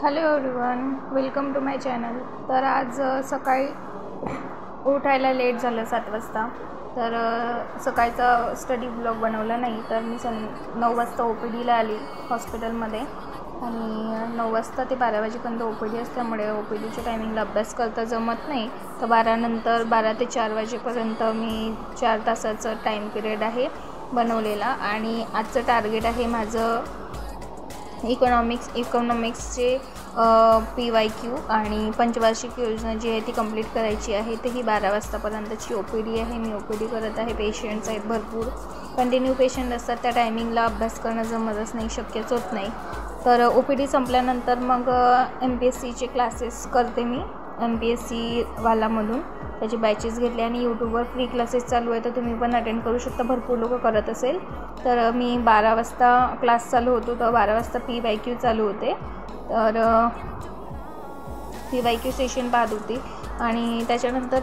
Hello everyone, welcome to my channel. तर आज सकाळी उठायला लेट झालं 7 वाजता। तर सकाळचा स्टडी ब्लॉग बनवला नाही। तर मी 9 वाजता OPDला आली हॉस्पिटलमध्ये आणि 9 वाजता ते 12 वाजेपर्यंत OPD असल्यामुळे OPDच्या टायमिंगला अभ्यास करता जमत नाही। तर 12 नंतर 12 ते 4 वाजेपर्यंत मी 4 तासाचं टाईम पिरियड आहे बनवलेला। आणि आजचं टार्गेट आहे माझं इकॉनॉमिक्सचे PYQ आणि पंचवार्षिक योजना जी आहे ती कंप्लीट करायची आहे। तर ही 12 वाजतापर्यंतची OPD आहे। मी OPD करत आहे। पेशंट्स आहेत भरपूर, कंटिन्यू पेशंट असतात। त्या टायमिंगला अभ्यास करणं जमतच नाही, शक्यच होत नाही। तर OPD संपल्यानंतर मग MPSCचे क्लासेस करते मी MPSC वालामधून त्याची बॅचेस घेतले आणि यूट्यूबवर फ्री क्लासेस चालू आहे। तर तुम्ही पण अटेंड करू शकता, भरपूर लोक करत असेल। तर मी 12 वाजता क्लास चालू होतो, तर 12 वाजता PYQ चालू होते। तर PYQ सेशन पाहत होती आणि त्याच्यानंतर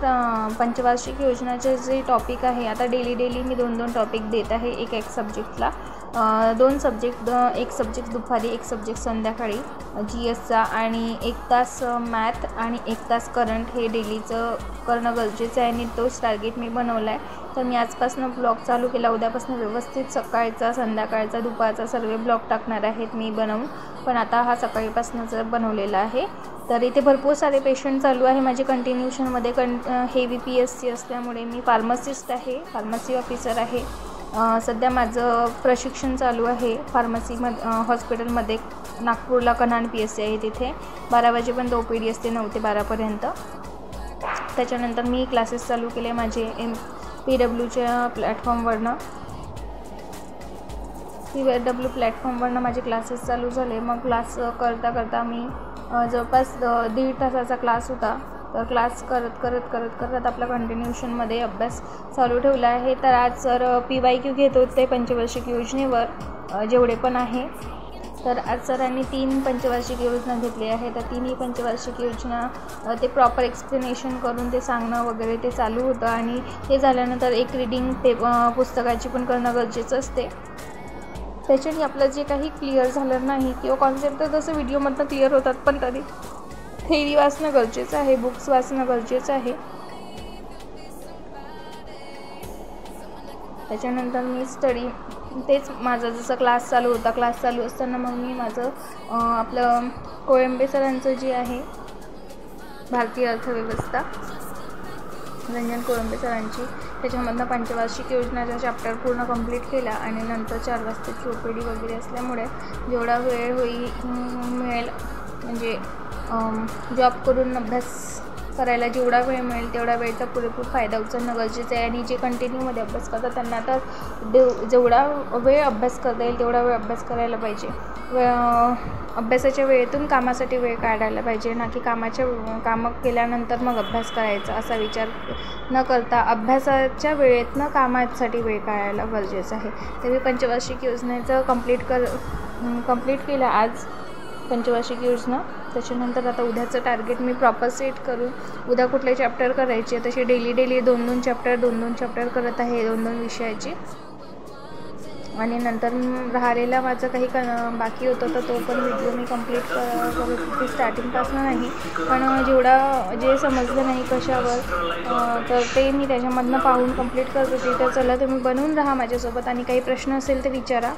पंचवार्षिक योजनाचे जे टॉपिक आहे, आता डेली मी 2 टॉपिक देत आहे एक सब्जेक्टला। 2 सब्जेक्ट, एक सब्जेक्ट दुपारी, एक सब्जेक्ट संध्याकाळी GSचा, आणि 1 तास मॅथ आणि 1 तास करंट हे डेलीचं करणं गरजेचं आहे आणि तोच टार्गेट मी बनवला आहे। तर मी आजपासून ब्लॉग चालू केला, उद्यापासून व्यवस्थित सकाळचा, संध्याकाळचा, दुपारचा सर्व ब्लॉग टाकणार आहेत मी बनवून। पण आता हा सकाळीपासून जर बनवलेला आहे। तर इथे भरपूर सारे पेशंट चालू आहे माझे कंटिन्यूशनमध्ये। हेवी PSC असल्यामुळे मी फार्मसिस्ट आहे, फार्मसी ऑफिसर आहे। सध्या माझं प्रशिक्षण चालू आहे फार्मसीमध्ये हॉस्पिटलमध्ये नागपूरला। कन्हान PSC आहे, तिथे 12 वाजेपर्यंत OPD असते, 9 ते 12पर्यंत। त्याच्यानंतर मी क्लासेस चालू केले माझे PWच्या प्लॅटफॉर्मवरनं। PW प्लॅटफॉर्मवरनं माझे क्लासेस चालू झाले। मग क्लास करता मी जवळपास 1.5 तासाचा क्लास होता। तर क्लास करत आपला कंटिन्यूशनमध्ये अभ्यास चालू ठेवला आहे। तर आज सर PYQ घेत होते पंचवार्षिक योजनेवर जेवढे पण आहे। तर आज सरांनी 3 पंचवार्षिक योजना घेतली आहे। तर 3ही पंचवार्षिक योजना ते प्रॉपर एक्सप्लेनेशन करून ते सांगणं वगैरे ते चालू होतं। आणि ते झाल्यानंतर एक रीडिंग पुस्तकाची पण करणं गरजेचं असते। त्याच्याने आपलं जे काही क्लिअर झालं नाही किंवा कॉन्सेप्ट तर तसं व्हिडिओमधनं क्लिअर होतात, पण तरी थेरी वाचणं गरजेचं आहे, बुक्स वाचणं गरजेचं आहे। त्याच्यानंतर मी तेच माझा जसं क्लास चालू होता, क्लास चालू असताना मग मी माझं आपलं कोळंबे सरांचं जे आहे भारतीय अर्थव्यवस्था, रंजन कोळंबे सरांची, त्याच्यामधनं पंचवार्षिक योजनाचा चॅप्टर पूर्ण कंप्लीट केला। आणि नंतर 4 वाजताची OPD वगैरे असल्यामुळे जेवढा वेळ मिळेल म्हणजे जॉब करून अभ्यास करायला जेवढा वेळ मिळेल तेवढा वेळचा पुरेपूर फायदा उचलणं गरजेचं आहे। आणि जे कंटिन्यूमध्ये अभ्यास करतात त्यांना तर जेवढा वेळ अभ्यास करता येईल तेवढा वेळ अभ्यास करायला पाहिजे। अभ्यासाच्या वेळेतून कामासाठी वेळ काढायला पाहिजे, ना की कामं केल्यानंतर मग अभ्यास करायचा असा विचार न करता अभ्यासाच्या वेळेतनं कामासाठी वेळ काढायला गरजेचं आहे। तर मी पंचवार्षिक योजनेचं कंप्लीट केलं आज पंचवार्षिक योजना। त्याच्यानंतर आता उद्याचं टार्गेट मी प्रॉपर सेट करून उद्या कुठले चॅप्टर करायचे, तसे डेली 2 चॅप्टर करत आहे 2 विषयाचे। आणि नंतर राहिलेला माझं काही बाकी होतं तर तो पण व्हिडिओ मी कंप्लीट करत होती स्टार्टिंगपासून नाही, पण जे समजलं नाही कशावर तर ते मी त्याच्यामधनं पाहून कंप्लीट करत होती। तर चला तुम्ही बनवून राहा माझ्यासोबत आणि काही प्रश्न असेल तर विचारा।